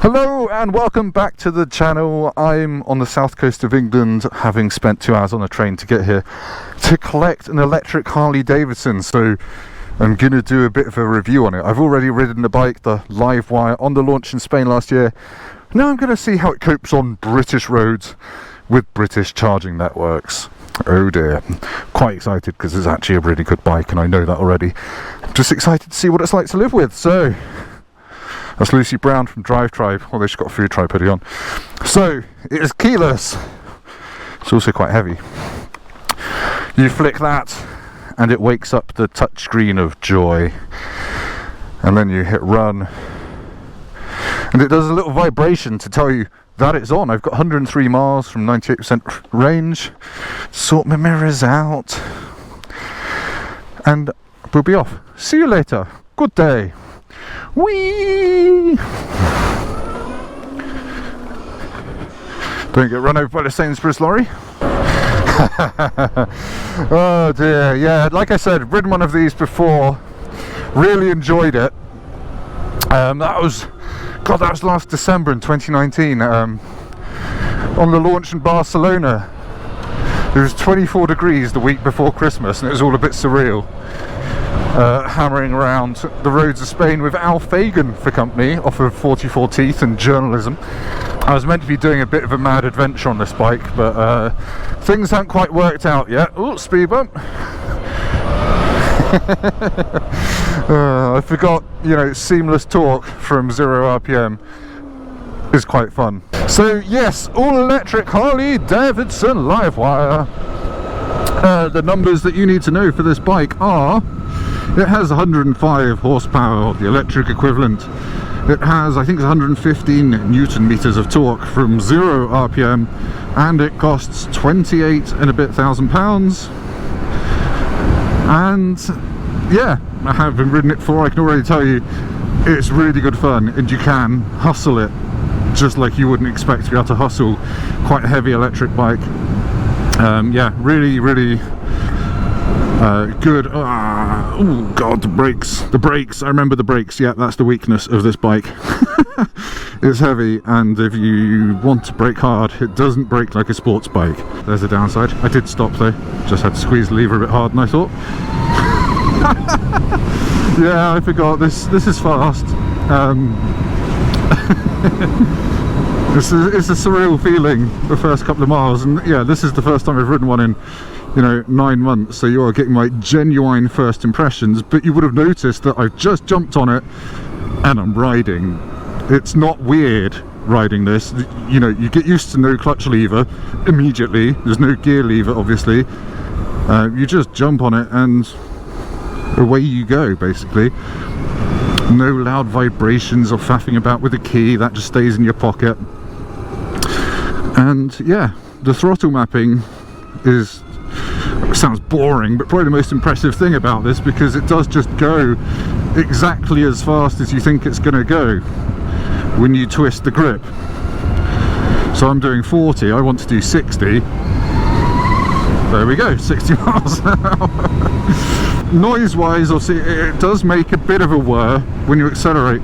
Hello and welcome back to the channel. I'm on the south coast of England, having spent 2 hours on a train to get here to collect an electric Harley-Davidson, so I'm going to do a bit of a review on it. I've already ridden the bike, the LiveWire, on the launch in Spain last year. Now I'm going to see how it copes on British roads with British charging networks. Oh dear, quite excited because it's actually a really good bike and I know that already. I'm just excited to see what it's like to live with. So that's Lucy Brown from Drive Tribe, although she's got a Food Tribe hoodie on. So, it is keyless. It's also quite heavy. You flick that, and it wakes up the touchscreen of joy. And then you hit run. And it does a little vibration to tell you that it's on. I've got 103 miles from 98% range. Sort my mirrors out. And we'll be off. See you later. Good day. Whee! Don't get run over by the Sainsbury's lorry. Oh dear, yeah, like I said, ridden one of these before, really enjoyed it. That was last December in 2019, on the launch in Barcelona. It was 24 degrees the week before Christmas and it was all a bit surreal. Hammering around the roads of Spain with Al Fagan for company, off of 44 Teeth and journalism. I was meant to be doing a bit of a mad adventure on this bike, but things haven't quite worked out yet. Oh, speed bump. I forgot, you know, seamless torque from 0 RPM is quite fun. So yes, all electric Harley-Davidson LiveWire. The numbers that you need to know for this bike are: it has 105 horsepower, the electric equivalent. It has, I think, 115 Newton meters of torque from 0 RPM, and it costs 28 and a bit thousand pounds. And yeah, I haven't ridden it before. I can already tell you it's really good fun, and you can hustle it just like you wouldn't expect to be able to hustle quite a heavy electric bike. Yeah, really good. Oh god, the brakes, I remember the brakes. Yeah, that's the weakness of this bike. It's heavy, and if you want to brake hard, it doesn't brake like a sports bike. There's a downside. I did stop though, just had to squeeze the lever a bit hard than I thought. Yeah, I forgot, this is fast. It's a surreal feeling the first couple of miles, and yeah, this is the first time I've ridden one in, you know, 9 months, so you are getting my genuine first impressions. But you would have noticed that I've just jumped on it and I'm riding. It's not weird riding this, you know, you get used to no clutch lever immediately. There's no gear lever, obviously. You just jump on it and away you go, basically. No loud vibrations or faffing about with the key, that just stays in your pocket. And yeah, the throttle mapping sounds boring, but probably the most impressive thing about this, because it does just go exactly as fast as you think it's going to go when you twist the grip. So I'm doing 40, I want to do 60. There we go, 60 miles an hour. Noise wise, obviously it does make a bit of a whir when you accelerate.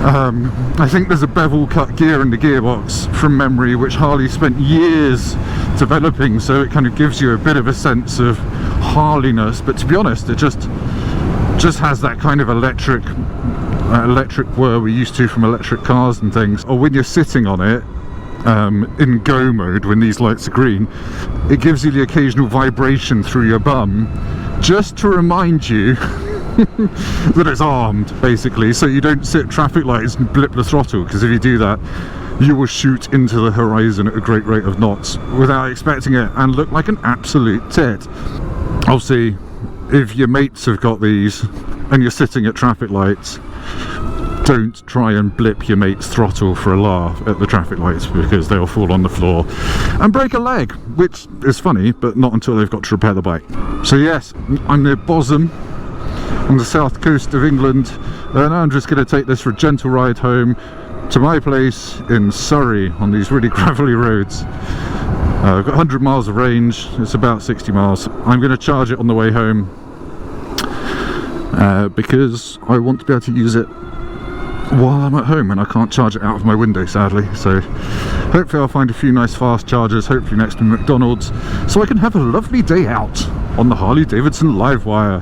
I think there's a bevel cut gear in the gearbox from memory, which Harley spent years developing, so it kind of gives you a bit of a sense of Harliness. But to be honest, it just has that kind of electric whir we're used to from electric cars and things. Or when you're sitting on it in go mode, when these lights are green, it gives you the occasional vibration through your bum, just to remind you that it's armed, basically, so you don't sit at traffic lights and blip the throttle, because if you do that, you will shoot into the horizon at a great rate of knots without expecting it and look like an absolute tit. Obviously, if your mates have got these and you're sitting at traffic lights, don't try and blip your mate's throttle for a laugh at the traffic lights, because they'll fall on the floor and break a leg, which is funny, but not until they've got to repair the bike. So yes, I'm near Bosham on the south coast of England, and I'm just going to take this for a gentle ride home to my place in Surrey on these really gravelly roads. I've got 100 miles of range, it's about 60 miles. I'm going to charge it on the way home because I want to be able to use it while I'm at home and I can't charge it out of my window, sadly. So hopefully I'll find a few nice fast chargers, hopefully next to McDonald's, so I can have a lovely day out on the Harley-Davidson LiveWire.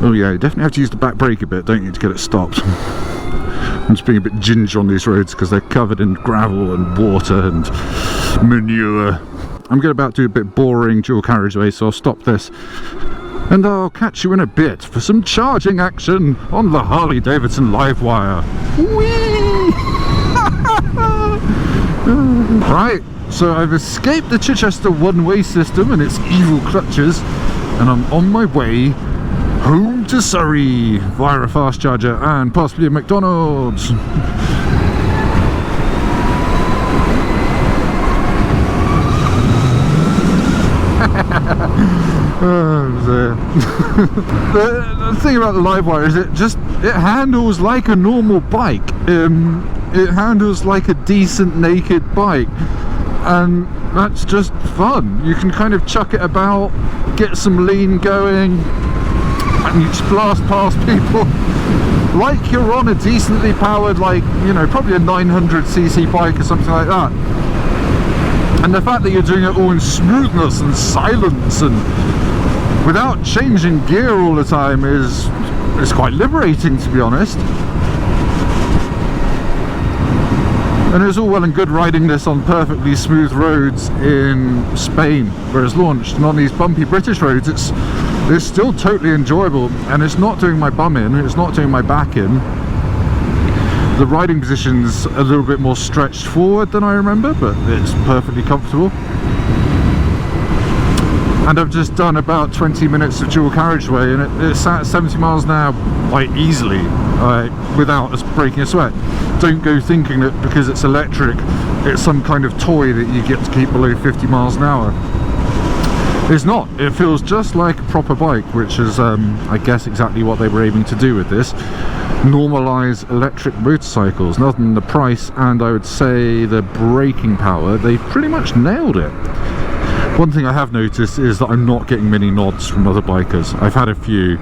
Oh yeah, you definitely have to use the back brake a bit, don't you, to get it stopped. I'm just being a bit ginger on these roads because they're covered in gravel and water and manure. I'm going to about do a bit boring dual carriageway, so I'll stop this and I'll catch you in a bit for some charging action on the Harley-Davidson LiveWire. Whee! Right, so I've escaped the Chichester one-way system and its evil clutches, and I'm on my way home to Surrey via a fast charger and possibly a McDonald's. The thing about the LiveWire is it handles like a normal bike. It handles like a decent naked bike, and that's just fun. You can kind of chuck it about, get some lean going, and you just blast past people like you're on a decently powered, like, you know, probably a 900cc bike or something like that. And the fact that you're doing it all in smoothness and silence and without changing gear all the time is quite liberating, to be honest. And it's all well and good riding this on perfectly smooth roads in Spain where it's launched, and on these bumpy British roads it's still totally enjoyable, and it's not doing my bum in, it's not doing my back in. The riding position's a little bit more stretched forward than I remember, but it's perfectly comfortable. And I've just done about 20 minutes of dual carriageway, and it's at 70 miles an hour, like, easily, without us breaking a sweat. Don't go thinking that because it's electric it's some kind of toy that you get to keep below 50 miles an hour. It's not. It feels just like a proper bike, which is I guess exactly what they were aiming to do with this. Normalise electric motorcycles. Other than the price and I would say the braking power, they pretty much nailed it. One thing I have noticed is that I'm not getting many nods from other bikers. I've had a few,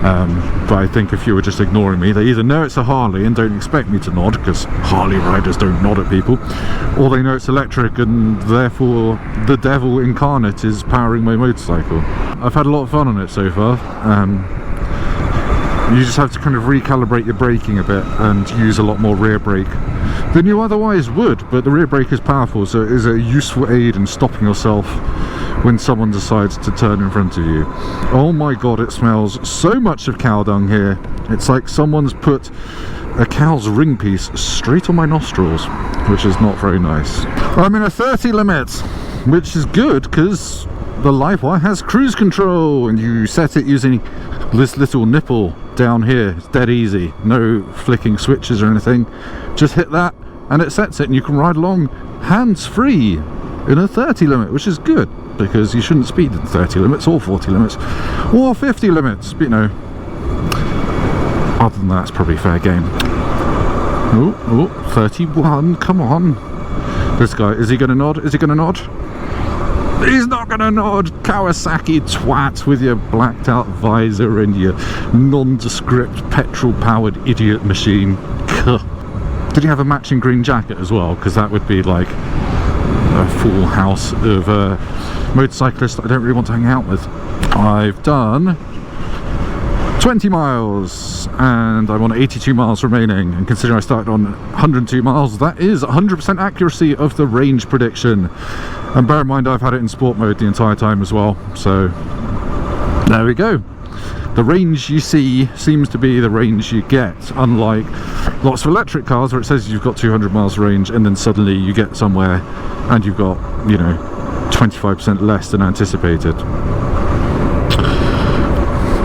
but I think a few are just ignoring me. They either know it's a Harley and don't expect me to nod, because Harley riders don't nod at people, or they know it's electric and therefore the devil incarnate is powering my motorcycle. I've had a lot of fun on it so far. You just have to kind of recalibrate your braking a bit and use a lot more rear brake than you otherwise would, but the rear brake is powerful, so it is a useful aid in stopping yourself when someone decides to turn in front of you. Oh my god, it smells so much of cow dung here. It's like someone's put a cow's ring piece straight on my nostrils, which is not very nice. I'm in a 30 limit, which is good because the LiveWire has cruise control, and you set it using this little nipple down here. It's dead easy, no flicking switches or anything. Just hit that and it sets it, and you can ride along hands-free in a 30 limit, which is good because you shouldn't speed in 30 limits or 40 limits or 50 limits, but you know, other than that it's probably fair game. Oh, 31, come on. This guy, is he gonna nod? Is he gonna nod? He's not gonna nod. Kawasaki twat with your blacked out visor and your nondescript petrol powered idiot machine. Did he have a matching green jacket as well? Because that would be like a full house of motorcyclists that I don't really want to hang out with. I've done 20 miles and I'm on 82 miles remaining, and considering I started on 102 miles, that is 100% accuracy of the range prediction. And bear in mind I've had it in sport mode the entire time as well, so there we go. The range you see seems to be the range you get, unlike lots of electric cars where it says you've got 200 miles range and then suddenly you get somewhere and you've got, you know, 25% less than anticipated.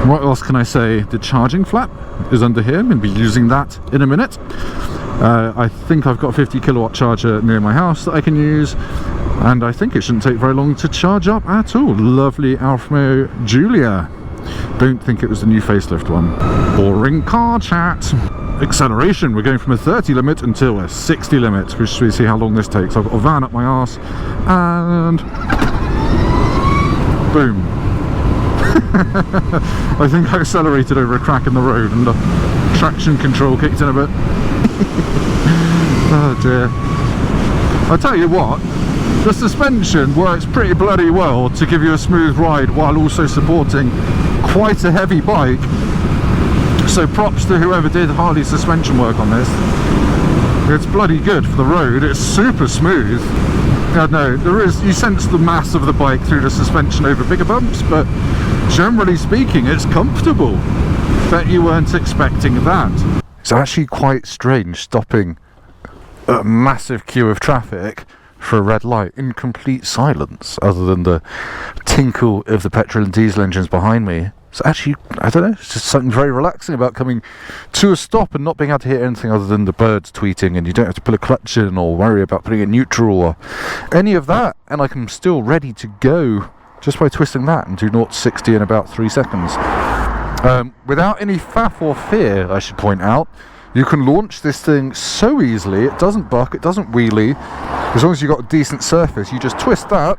What else can I say? The charging flap is under here. I'm going to be using that in a minute. I think I've got a 50 kilowatt charger near my house that I can use, and I think it shouldn't take very long to charge up at all. Lovely Alfa Romeo Giulia. Don't think it was the new facelift one. Boring car chat. Acceleration, we're going from a 30 limit until a 60 limit, which we see how long this takes. I've got a van up my arse and boom. I think I accelerated over a crack in the road and traction control kicked in a bit. Oh dear. I'll tell you what, the suspension works pretty bloody well to give you a smooth ride while also supporting quite a heavy bike. So props to whoever did Harley suspension work on this. It's bloody good for the road. It's super smooth. I know you sense the mass of the bike through the suspension over bigger bumps, but generally speaking it's comfortable. Bet you weren't expecting that. It's actually quite strange stopping a massive queue of traffic for a red light in complete silence, other than the tinkle of the petrol and diesel engines behind me. It's actually, I don't know, it's just something very relaxing about coming to a stop and not being able to hear anything other than the birds tweeting, and you don't have to pull a clutch in or worry about putting it neutral or any of that, and I'm still ready to go just by twisting that and do 0-60 in about 3 seconds. Without any faff or fear, I should point out. You can launch this thing so easily. It doesn't buck, it doesn't wheelie. As long as you've got a decent surface, you just twist that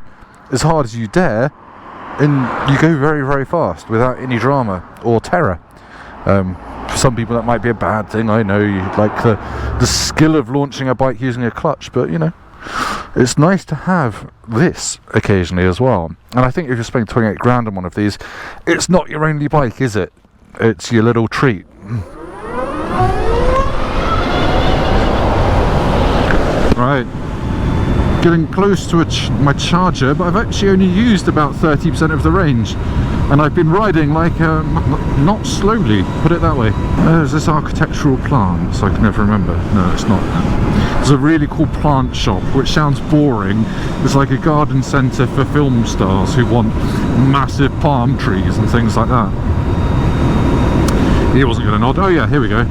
as hard as you dare and you go very, very fast without any drama or terror. For some people that might be a bad thing. I know you like the skill of launching a bike using a clutch, but you know, it's nice to have this occasionally as well. And I think if you're spending 28 grand on one of these, it's not your only bike, is it? It's your little treat. Right, getting close to my charger, but I've actually only used about 30% of the range, and I've been riding like not slowly, put it that way. There's this architectural plant, so I can never remember. No, it's not. There's a really cool plant shop, which sounds boring. It's like a garden centre for film stars who want massive palm trees and things like that. He wasn't going to nod. Oh yeah, here we go.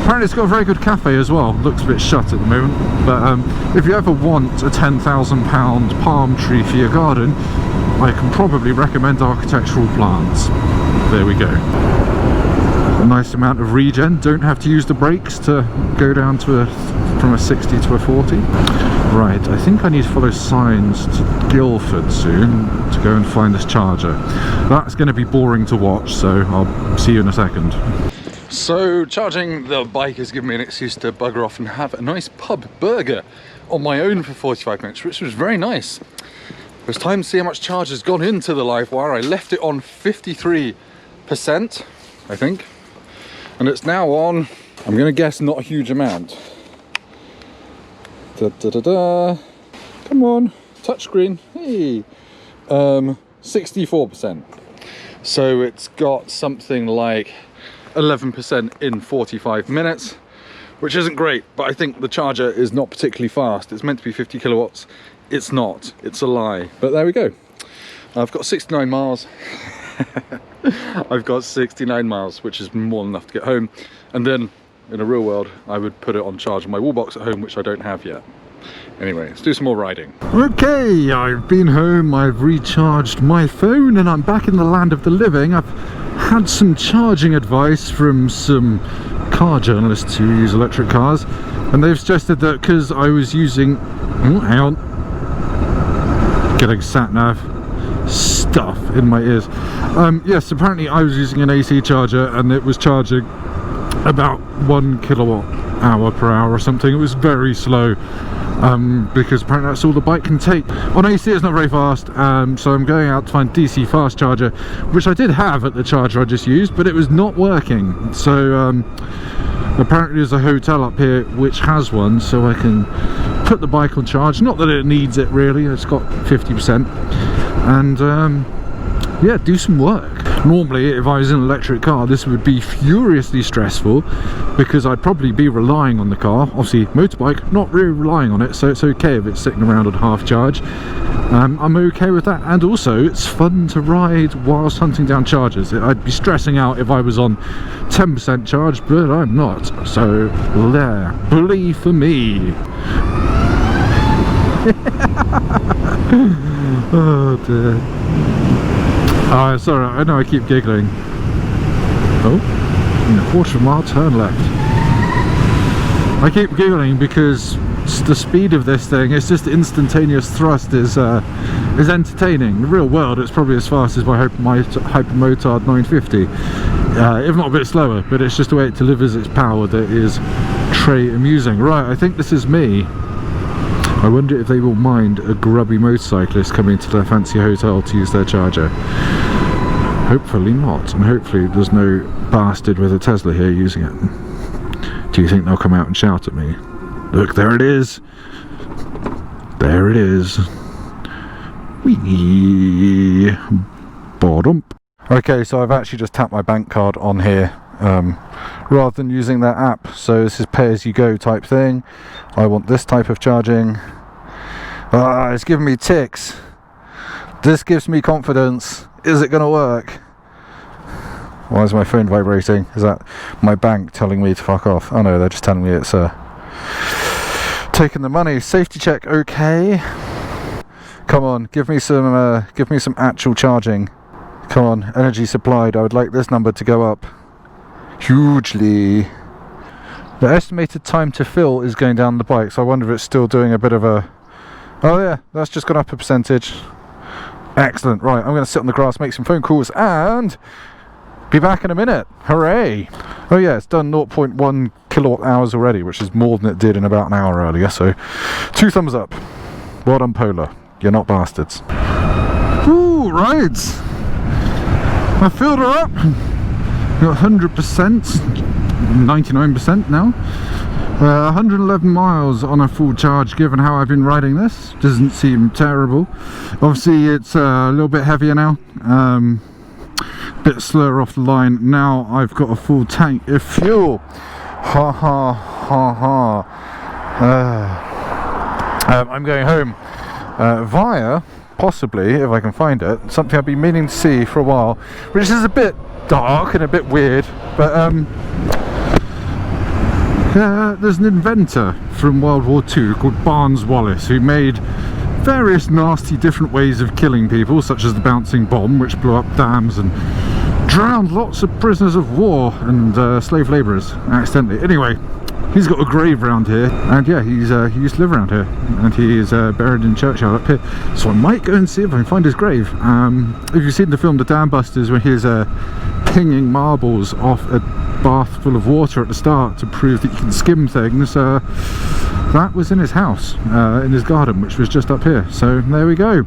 Apparently it's got a very good cafe as well. Looks a bit shut at the moment, but if you ever want a £10,000 palm tree for your garden, I can probably recommend Architectural Plants. There we go. A nice amount of regen. Don't have to use the brakes to go down to from a 60 to a 40. Right, I think I need to follow signs to Guildford soon to go and find this charger. That's going to be boring to watch, so I'll see you in a second. So charging the bike has given me an excuse to bugger off and have a nice pub burger on my own for 45 minutes, which was very nice. It was time to see how much charge has gone into the LiveWire. I left it on 53%, I think, and it's now on, I'm going to guess, not a huge amount. Come on, touchscreen. Hey, 64%. So it's got something like 11% in 45 minutes, which isn't great, but I think the charger is not particularly fast. It's meant to be 50 kilowatts. It's not. It's a lie. But there we go. I've got 69 miles. I've got 69 miles, which is more than enough to get home. And then, in a real world, I would put it on charge on my wall box at home, which I don't have yet. Anyway, let's do some more riding. Okay, I've been home, I've recharged my phone, and I'm back in the land of the living. I've had some charging advice from some car journalists who use electric cars, and they've suggested that because I was using... Oh, hang on. Getting sat-nav stuff in my ears. Yes, apparently I was using an AC charger and it was charging about 1 kilowatt hour per hour or something. It was very slow. Because apparently that's all the bike can take. On AC it's not very fast, so I'm going out to find DC fast charger, which I did have at the charger I just used, but it was not working. So apparently there's a hotel up here which has one, so I can put the bike on charge. Not that it needs it really, it's got 50%, and yeah, do some work. Normally if I was in an electric car this would be furiously stressful because I'd probably be relying on the car. Obviously motorbike, not really relying on it, so it's okay if it's sitting around on half charge. I'm okay with that, and also it's fun to ride whilst hunting down chargers. I'd be stressing out if I was on 10% charge, but I'm not, so there, bully for me. Oh dear. Oh, sorry, I know I keep giggling. Oh, in a quarter of a mile, turn left. I keep giggling because the speed of this thing, it's just instantaneous thrust is entertaining. In the real world, it's probably as fast as my Hypermotard 950. if not a bit slower, but it's just the way it delivers its power that is très amusing. Right, I think this is me. I wonder if they will mind a grubby motorcyclist coming to their fancy hotel to use their charger. Hopefully not, and hopefully there's no bastard with a Tesla here using it. Do you think they'll come out and shout at me? Look, there it is. There it is. Whee! Bottom. Okay, so I've actually just tapped my bank card on here rather than using that app. So this is pay-as-you-go type thing. I want this type of charging. It's giving me ticks. This gives me confidence. Is it going to work? Why is my phone vibrating? Is that my bank telling me to fuck off? Oh no, they're just telling me it's taking the money. Safety check, okay. Come on, give me some actual charging. Come on, energy supplied. I would like this number to go up hugely. The estimated time to fill is going down the bike, so I wonder if it's still doing a bit of a... Oh yeah, that's just gone up a percentage. Excellent. Right, I'm going to sit on the grass, make some phone calls, and be back in a minute. Hooray! Oh yeah, it's done 0.1 kilowatt hours already, which is more than it did in about an hour earlier, so 2 thumbs up. Well done, Polar. You're not bastards. Ooh, right. I filled her up. Got 100%, 99% now. 111 miles on a full charge, given how I've been riding this. Doesn't seem terrible. Obviously it's a little bit heavier now, bit slower off the line. Now I've got a full tank of fuel. Ha ha ha ha. I'm going home via, possibly, if I can find it, something I've been meaning to see for a while, which is a bit dark and a bit weird, but there's an inventor from World War II called Barnes Wallis, who made various nasty different ways of killing people, such as the bouncing bomb, which blew up dams and drowned lots of prisoners of war and slave labourers accidentally. Anyway, he's got a grave around here, and yeah, he used to live around here, and he is buried in churchyard up here. So I might go and see if I can find his grave. If you've seen the film The Dam Busters, when he's pinging marbles off a bath full of water at the start to prove that you can skim things, that was in his house, in his garden, which was just up here. So there we go.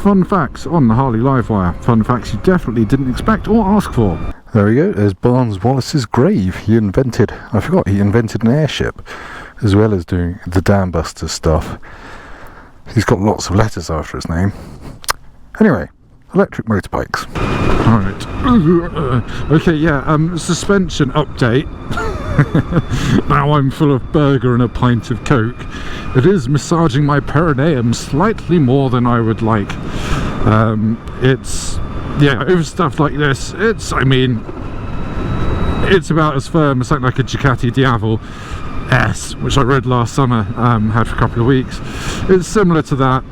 Fun facts on the Harley Livewire. Fun facts you definitely didn't expect or ask for. There we go, there's Barnes Wallis's grave. He invented an airship, as well as doing the Dam Busters stuff. He's got lots of letters after his name. Anyway, electric motorbikes. Alright. Okay, yeah, suspension update. Now I'm full of burger and a pint of Coke. It is massaging my perineum slightly more than I would like. Yeah, over stuff like this, it's about as firm as something like a Ducati Diavel S, which I rode last summer, had for a couple of weeks. It's similar to that.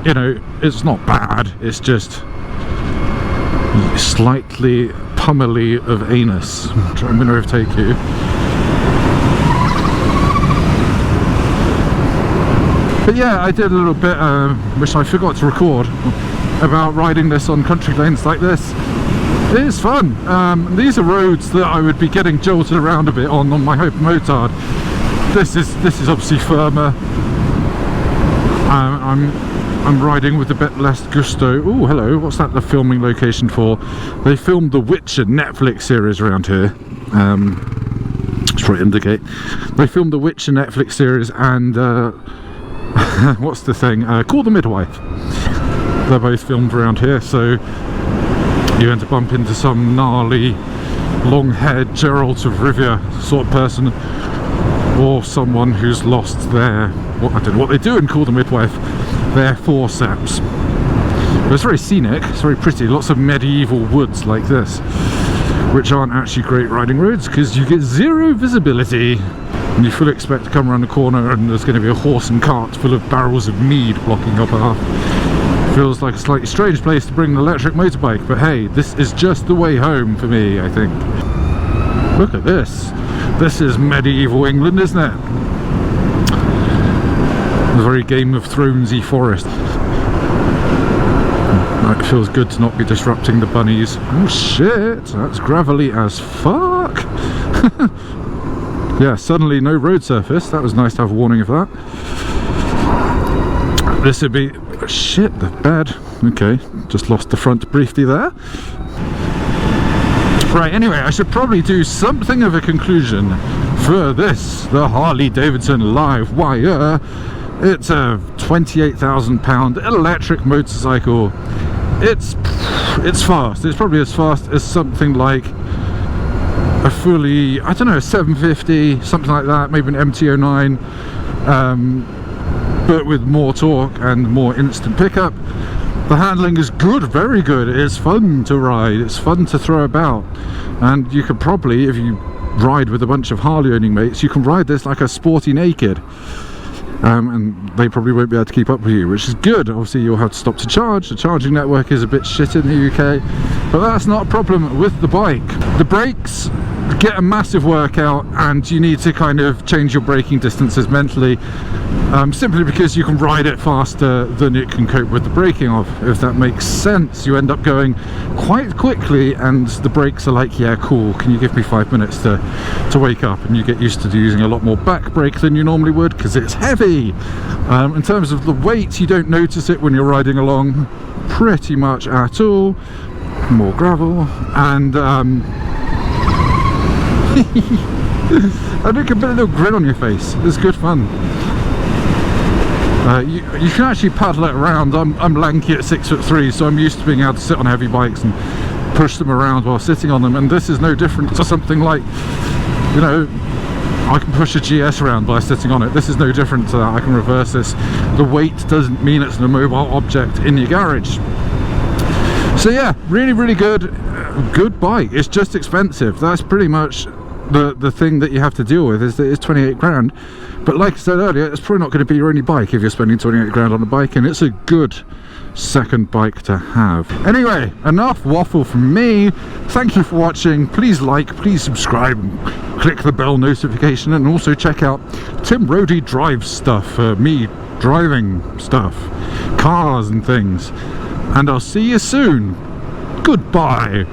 You know, it's not bad, it's just slightly pummely of anus. I'm going to overtake you. But yeah, I did a little bit, which I forgot to record, about riding this on country lanes like this. It is fun. These are roads that I would be getting jolted around a bit on my Hope Motard. This is obviously firmer. I'm riding with a bit less gusto. Oh, hello. What's that the filming location for? They filmed the Witcher Netflix series around here. Just try to indicate. They filmed the Witcher Netflix series and what's the thing? Call the Midwife. They're both filmed around here, so you're going to bump into some gnarly, long-haired Geralt of Rivia sort of person, or someone who's lost their, I don't know what they do in Call the Midwife, their forceps. But it's very scenic, it's very pretty, lots of medieval woods like this, which aren't actually great riding roads because you get zero visibility. And you fully expect to come around the corner and there's going to be a horse and cart full of barrels of mead blocking your path. Feels like a slightly strange place to bring an electric motorbike, but hey, this is just the way home for me, I think. Look at this. This is medieval England, isn't it? A very Game of Thronesy forest. That feels good to not be disrupting the bunnies. Oh shit, that's gravelly as fuck. Yeah, suddenly no road surface. That was nice to have a warning of that. This would be... shit, the bed. Okay, just lost the front briefly there. Right, anyway, I should probably do something of a conclusion for this, the Harley-Davidson LiveWire. It's a £28,000 electric motorcycle. It's fast. It's probably as fast as something like a fully, I don't know, 750, something like that, maybe an MT-09, but with more torque and more instant pickup. The handling is good, very good. It's fun to ride, it's fun to throw about, and you could probably, if you ride with a bunch of Harley owning mates, you can ride this like a sporty naked, and they probably won't be able to keep up with you, which is good. Obviously you'll have to stop to charge. The charging network is a bit shit in the UK, but that's not a problem with the bike. The brakes get a massive workout, and you need to kind of change your braking distances mentally, simply because you can ride it faster than it can cope with the braking of, if that makes sense. You end up going quite quickly, and the brakes are like, yeah, cool, can you give me 5 minutes to wake up, and you get used to using a lot more back brake than you normally would because it's heavy. In terms of the weight, you don't notice it when you're riding along pretty much at all. More gravel, and I think a bit of a little grin on your face. It's good fun. You can actually paddle it around. I'm lanky at 6'3", so I'm used to being able to sit on heavy bikes and push them around while sitting on them, and this is no different to something like, you know, I can push a GS around by sitting on it. This is no different to that. I can reverse this. The weight doesn't mean it's an immobile object in your garage. So yeah, really, really good bike. It's just expensive. That's pretty much the thing that you have to deal with, is that it's 28 grand. But like I said earlier, it's probably not going to be your only bike if you're spending 28 grand on a bike, and it's a good second bike to have. Anyway, enough waffle from me. Thank you for watching. Please like, please subscribe, click the bell notification, and also check out Tim Rodey Drives stuff, me driving stuff, cars and things. And I'll see you soon. Goodbye.